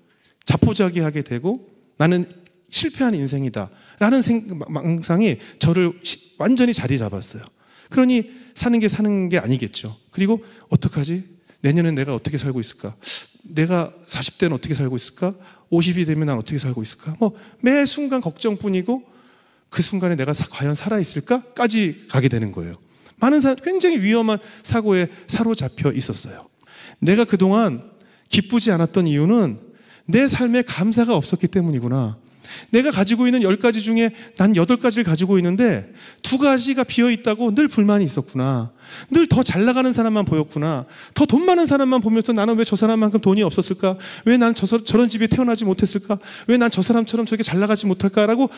자포자기하게 되고 나는 실패한 인생이다 라는 망상이 저를 완전히 자리 잡았어요. 그러니 사는 게 아니겠죠. 그리고 어떡하지? 내년엔 내가 어떻게 살고 있을까? 내가 40대는 어떻게 살고 있을까? 50이 되면 난 어떻게 살고 있을까? 매 순간 걱정뿐이고 그 순간에 내가 과연 살아있을까? 까지 가게 되는 거예요. 많은 사람 굉장히 위험한 사고에 사로잡혀 있었어요. 내가 그동안 기쁘지 않았던 이유는 내 삶에 감사가 없었기 때문이구나. 내가 가지고 있는 10가지 중에 난 8가지를 가지고 있는데 2가지가 비어있다고 늘 불만이 있었구나. 늘 더 잘 나가는 사람만 보였구나. 더 돈 많은 사람만 보면서 나는 왜 저 사람만큼 돈이 없었을까? 왜 난 저런 집에 태어나지 못했을까? 왜 난 저 사람처럼 저렇게 잘 나가지 못할까라고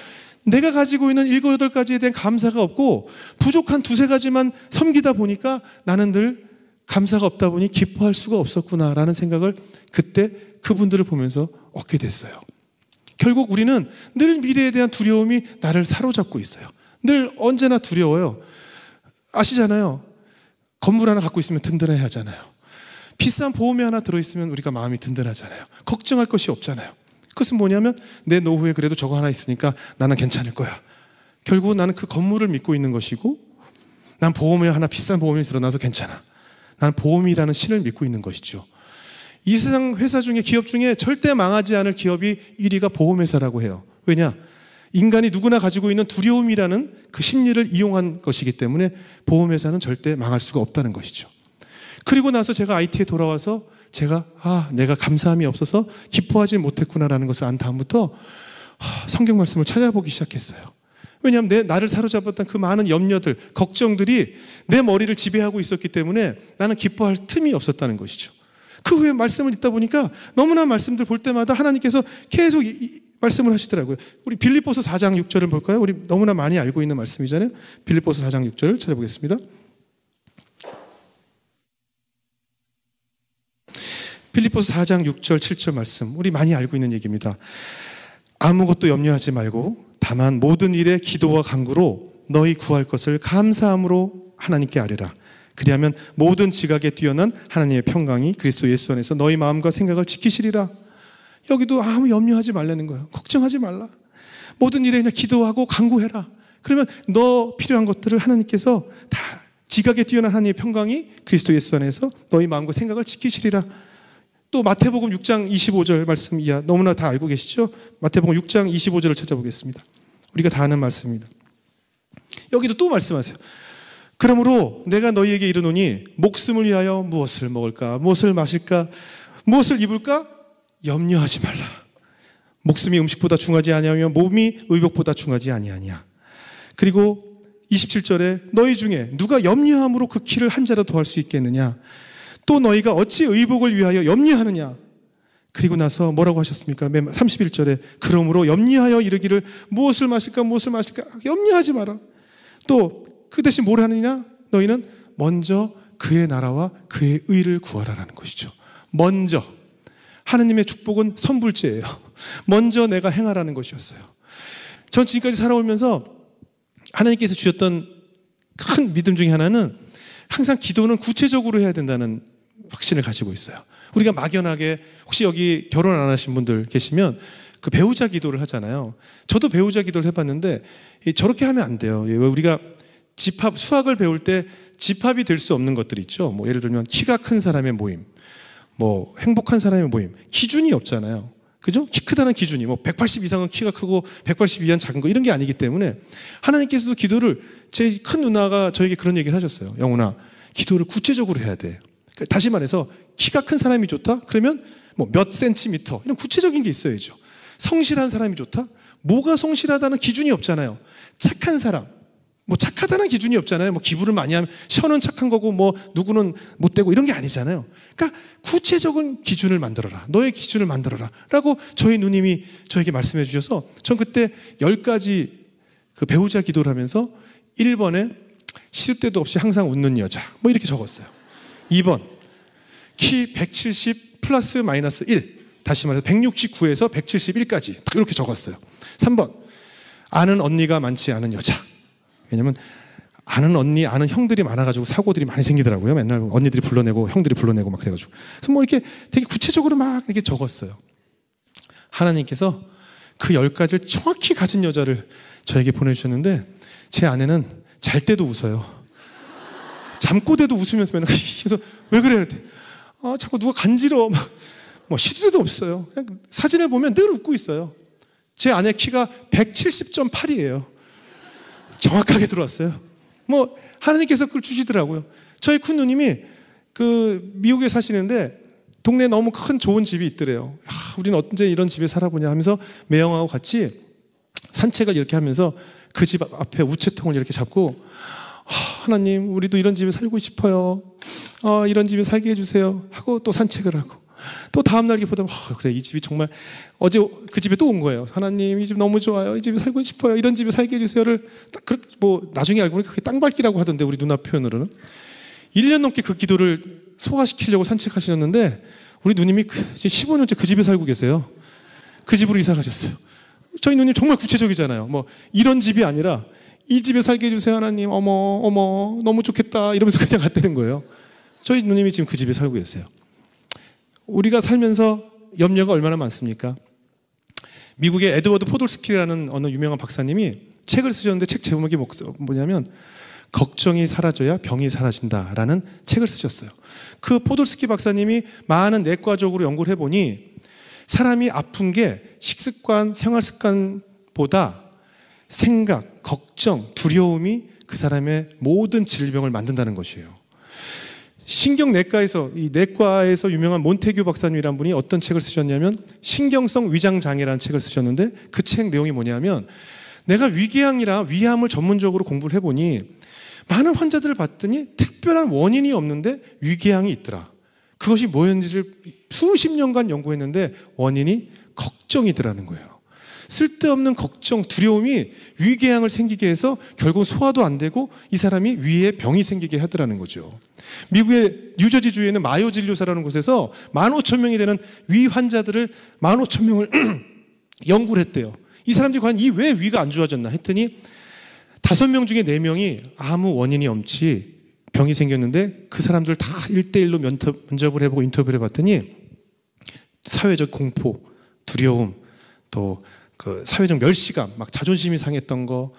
내가 가지고 있는 7, 8가지에 대한 감사가 없고 부족한 2, 3가지만 섬기다 보니까 나는 늘 감사가 없다 보니 기뻐할 수가 없었구나라는 생각을 그때 그분들을 보면서 얻게 됐어요. 결국 우리는 늘 미래에 대한 두려움이 나를 사로잡고 있어요. 늘 언제나 두려워요. 아시잖아요. 건물 하나 갖고 있으면 든든해 하잖아요. 비싼 보험이 하나 들어있으면 우리가 마음이 든든하잖아요. 걱정할 것이 없잖아요. 그것은 뭐냐면 내 노후에 그래도 저거 하나 있으니까 나는 괜찮을 거야. 결국 나는 그 건물을 믿고 있는 것이고 난 보험에 하나 비싼 보험이 들어나서 괜찮아. 나는 보험이라는 신을 믿고 있는 것이죠. 이 세상 회사 중에 기업 중에 절대 망하지 않을 기업이 1위가 보험회사라고 해요. 왜냐? 인간이 누구나 가지고 있는 두려움이라는 그 심리를 이용한 것이기 때문에 보험회사는 절대 망할 수가 없다는 것이죠. 그리고 나서 제가 IT에 돌아와서 내가 감사함이 없어서 기뻐하지 못했구나라는 것을 안 다음부터 성경 말씀을 찾아보기 시작했어요. 왜냐하면 나를 사로잡았던 그 많은 염려들, 걱정들이 내 머리를 지배하고 있었기 때문에 나는 기뻐할 틈이 없었다는 것이죠. 그 후에 말씀을 읽다 보니까 너무나 말씀들 볼 때마다 하나님께서 계속 말씀을 하시더라고요. 우리 빌립보서 4장 6절을 볼까요? 우리 너무나 많이 알고 있는 말씀이잖아요. 빌립보서 4장 6절 찾아보겠습니다. 빌립보서 4장 6절 7절 말씀, 우리 많이 알고 있는 얘기입니다. 아무것도 염려하지 말고 다만 모든 일에 기도와 간구로 너희 구할 것을 감사함으로 하나님께 아뢰라. 그리하면 모든 지각에 뛰어난 하나님의 평강이 그리스도 예수 안에서 너희 마음과 생각을 지키시리라. 여기도 아무 염려하지 말라는 거예요. 걱정하지 말라. 모든 일에 그냥 기도하고 간구해라. 그러면 너 필요한 것들을 하나님께서 다 지각에 뛰어난 하나님의 평강이 그리스도 예수 안에서 너희 마음과 생각을 지키시리라. 또 마태복음 6장 25절 말씀 이하 너무나 다 알고 계시죠? 마태복음 6장 25절을 찾아보겠습니다. 우리가 다 아는 말씀입니다. 여기도 또 말씀하세요. 그러므로 내가 너희에게 이르노니 목숨을 위하여 무엇을 먹을까, 무엇을 마실까, 무엇을 입을까 염려하지 말라. 목숨이 음식보다 중하지 아니하며 몸이 의복보다 중하지 아니하냐. 그리고 27절에 너희 중에 누가 염려함으로 그 키를 한 자라도 더할 수 있겠느냐. 또 너희가 어찌 의복을 위하여 염려하느냐. 그리고 나서 뭐라고 하셨습니까? 31절에 그러므로 염려하여 이르기를 무엇을 마실까 무엇을 마실까 염려하지 마라. 또 그 대신 뭘 하느냐? 너희는 먼저 그의 나라와 그의 의를 구하라라는 것이죠. 먼저 하나님의 축복은 선불제예요. 먼저 내가 행하라는 것이었어요. 전 지금까지 살아오면서 하나님께서 주셨던 큰 믿음 중에 하나는 항상 기도는 구체적으로 해야 된다는 확신을 가지고 있어요. 우리가 막연하게, 혹시 여기 결혼 안 하신 분들 계시면 그 배우자 기도를 하잖아요. 저도 배우자 기도를 해봤는데 저렇게 하면 안 돼요. 우리가 수학을 배울 때 집합이 될 수 없는 것들이 있죠. 뭐 예를 들면 키가 큰 사람의 모임, 뭐 행복한 사람의 모임, 기준이 없잖아요. 그죠? 키 크다는 기준이 뭐 180 이상은 키가 크고 180 이하는 작은 거 이런 게 아니기 때문에 하나님께서도 기도를, 제 큰 누나가 저에게 그런 얘기를 하셨어요. 영훈아, 기도를 구체적으로 해야 돼. 다시 말해서 키가 큰 사람이 좋다? 그러면 뭐 몇 센티미터 이런 구체적인 게 있어야죠. 성실한 사람이 좋다? 뭐가 성실하다는 기준이 없잖아요. 착한 사람, 뭐 착하다는 기준이 없잖아요. 뭐 기부를 많이 하면 셔는 착한 거고 뭐 누구는 못되고 이런 게 아니잖아요. 그러니까 구체적인 기준을 만들어라. 너의 기준을 만들어라 라고 저희 누님이 저에게 말씀해 주셔서 전 그때 10가지 그 배우자 기도를 하면서 1번에 시도 때도 없이 항상 웃는 여자 뭐 이렇게 적었어요. 2번 키 170 플러스 마이너스 1, 다시 말해서 169에서 171까지 이렇게 적었어요. 3번 아는 언니가 많지 않은 여자. 왜냐면 아는 언니, 아는 형들이 많아가지고 사고들이 많이 생기더라고요. 맨날 언니들이 불러내고 형들이 불러내고 막 그래가지고. 그래서 뭐 이렇게 되게 구체적으로 막 이렇게 적었어요. 하나님께서 그 10가지를 정확히 가진 여자를 저에게 보내주셨는데 제 아내는 잘 때도 웃어요. 잠꼬 때도 웃으면서 맨날 그래서 왜 그래? 할 때 자꾸 누가 간지러워. 뭐 시도 때도 없어요. 그냥 사진을 보면 늘 웃고 있어요. 제 아내 키가 170.8이에요. 정확하게 들어왔어요. 뭐 하나님께서 그걸 주시더라고요. 저희 큰 누님이 그 미국에 사시는데 동네에 너무 큰 좋은 집이 있더래요. 우리는 언제 이런 집에 살아보냐 하면서 매형하고 같이 산책을 이렇게 하면서 그 집 앞에 우체통을 이렇게 잡고 하나님 우리도 이런 집에 살고 싶어요. 이런 집에 살게 해주세요 하고 또 산책을 하고 또 다음날 이렇게 보다 그래 이 집이 정말 어제 그 집에 또 온 거예요. 하나님 이 집 너무 좋아요. 이 집에 살고 싶어요. 이런 집에 살게 해주세요를 뭐 나중에 알고 보니 그게 땅밟기라고 하던데 우리 누나 표현으로는 1년 넘게 그 기도를 소화시키려고 산책하셨는데 우리 누님이 지금 15년째 그 집에 살고 계세요. 그 집으로 이사 가셨어요. 저희 누님 정말 구체적이잖아요. 뭐 이런 집이 아니라 이 집에 살게 해주세요 하나님. 어머 너무 좋겠다 이러면서 그냥 갔다는 거예요. 저희 누님이 지금 그 집에 살고 계세요. 우리가 살면서 염려가 얼마나 많습니까? 미국의 에드워드 포돌스키라는 어느 유명한 박사님이 책을 쓰셨는데 책 제목이 뭐냐면 걱정이 사라져야 병이 사라진다라는 책을 쓰셨어요. 그 포돌스키 박사님이 많은 내과적으로 연구를 해보니 사람이 아픈 게 식습관, 생활습관보다 생각, 걱정, 두려움이 그 사람의 모든 질병을 만든다는 것이에요. 신경내과에서, 이 내과에서 유명한 몬테규 박사님이라는 분이 어떤 책을 쓰셨냐면 신경성 위장장애라는 책을 쓰셨는데 그 책 내용이 뭐냐면 내가 위궤양이라 위암을 전문적으로 공부를 해보니 많은 환자들을 봤더니 특별한 원인이 없는데 위궤양이 있더라. 그것이 뭐였는지를 수십 년간 연구했는데 원인이 걱정이더라는 거예요. 쓸데없는 걱정, 두려움이 위궤양을 생기게 해서 결국 소화도 안 되고 이 사람이 위에 병이 생기게 하더라는 거죠. 미국의 뉴저지주에는 마요 진료사라는 곳에서 15,000명이 되는 위 환자들을 15,000명을 연구를 했대요. 이 사람들이 과연 왜 위가 안 좋아졌나 했더니 5명 중에 4명이 아무 원인이 없이 병이 생겼는데 그 사람들 다 1대1로 면접을 해보고 인터뷰를 해봤더니 사회적 공포, 두려움, 또 그 사회적 멸시감, 막 자존심이 상했던 거,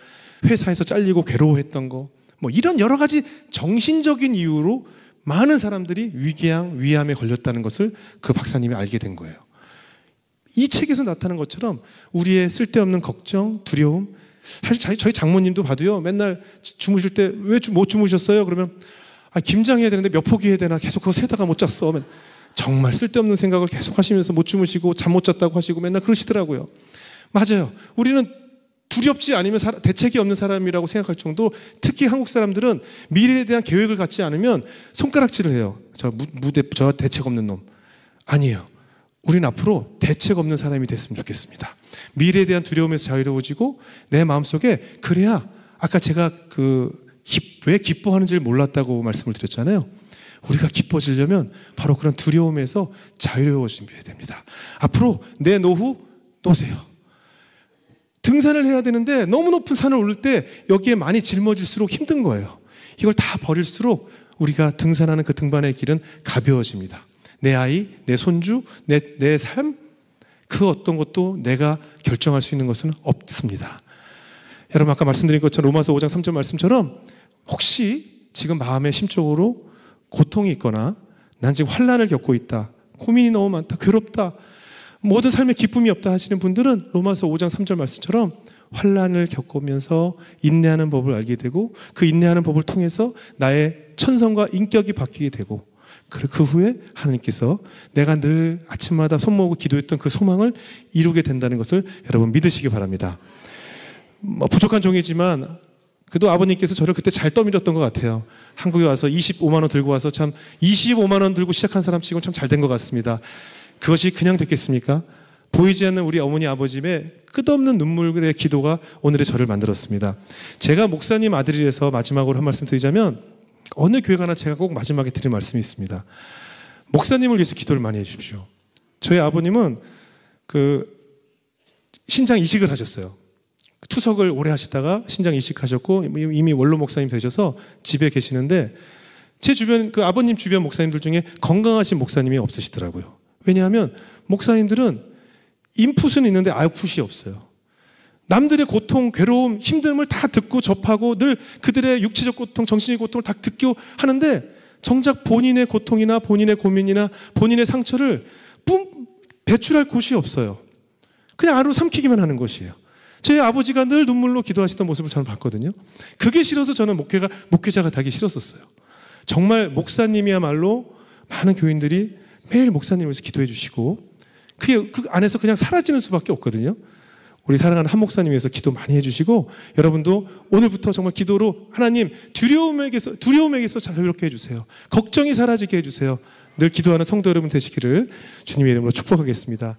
회사에서 잘리고 괴로워했던 거, 뭐 이런 여러 가지 정신적인 이유로 많은 사람들이 위궤양, 위암에 걸렸다는 것을 그 박사님이 알게 된 거예요. 이 책에서 나타난 것처럼 우리의 쓸데없는 걱정, 두려움, 사실 저희 장모님도 봐도요, 맨날 주무실 때 왜 못 주무셨어요? 그러면 김장해야 되는데 몇 포기 해야 되나 계속 그거 세다가 못 잤어. 정말 쓸데없는 생각을 계속 하시면서 못 주무시고 잠 못 잤다고 하시고 맨날 그러시더라고요. 맞아요. 우리는 두렵지 않으면 대책이 없는 사람이라고 생각할 정도, 특히 한국 사람들은 미래에 대한 계획을 갖지 않으면 손가락질을 해요. 저 대책 없는 놈. 아니에요. 우리는 앞으로 대책 없는 사람이 됐으면 좋겠습니다. 미래에 대한 두려움에서 자유로워지고 내 마음속에, 그래야 아까 제가 왜 기뻐하는지를 몰랐다고 말씀을 드렸잖아요. 우리가 기뻐지려면 바로 그런 두려움에서 자유로워져야 됩니다. 앞으로 내 노후 노세요. 등산을 해야 되는데 너무 높은 산을 오를 때 여기에 많이 짊어질수록 힘든 거예요. 이걸 다 버릴수록 우리가 등산하는 그 등반의 길은 가벼워집니다. 내 아이, 내 손주, 내 삶, 그 어떤 것도 내가 결정할 수 있는 것은 없습니다. 여러분 아까 말씀드린 것처럼 로마서 5장 3절 말씀처럼 혹시 지금 마음에 심적으로 고통이 있거나 난 지금 환난을 겪고 있다, 고민이 너무 많다, 괴롭다, 모든 삶에 기쁨이 없다 하시는 분들은 로마서 5장 3절 말씀처럼 환난을 겪으면서 인내하는 법을 알게 되고 그 인내하는 법을 통해서 나의 천성과 인격이 바뀌게 되고 그 후에 하나님께서 내가 늘 아침마다 손 모으고 기도했던 그 소망을 이루게 된다는 것을 여러분 믿으시기 바랍니다. 부족한 종이지만 그래도 아버님께서 저를 그때 잘 떠밀었던 것 같아요. 한국에 와서 25만 원 들고 와서 참 25만 원 들고 시작한 사람 치고는 참 잘 된 것 같습니다. 그것이 그냥 됐겠습니까? 보이지 않는 우리 어머니 아버지의 끝없는 눈물의 기도가 오늘의 저를 만들었습니다. 제가 목사님 아들이라서 마지막으로 한 말씀 드리자면 어느 교회 가나 제가 꼭 마지막에 드릴 말씀이 있습니다. 목사님을 위해서 기도를 많이 해주십시오. 저희 아버님은 신장 이식을 하셨어요. 투석을 오래 하시다가 신장 이식하셨고 이미 원로 목사님 되셔서 집에 계시는데 제 주변 아버님 주변 목사님들 중에 건강하신 목사님이 없으시더라고요. 왜냐하면 목사님들은 인풋은 있는데 아웃풋이 없어요. 남들의 고통, 괴로움, 힘듦을 다 듣고 접하고 늘 그들의 육체적 고통, 정신적 고통을 다 듣고 하는데 정작 본인의 고통이나 본인의 고민이나 본인의 상처를 배출할 곳이 없어요. 그냥 아로 삼키기만 하는 것이에요. 제 아버지가 늘 눈물로 기도하시던 모습을 저는 봤거든요. 그게 싫어서 저는 목회자가 되기 싫었었어요. 정말 목사님이야말로 많은 교인들이 매일 목사님을 위해서 기도해 주시고 그 안에서 그냥 사라지는 수밖에 없거든요. 우리 사랑하는 한 목사님 위해서 기도 많이 해주시고 여러분도 오늘부터 정말 기도로 하나님 두려움에게서 자유롭게 해주세요. 걱정이 사라지게 해주세요. 늘 기도하는 성도 여러분 되시기를 주님의 이름으로 축복하겠습니다.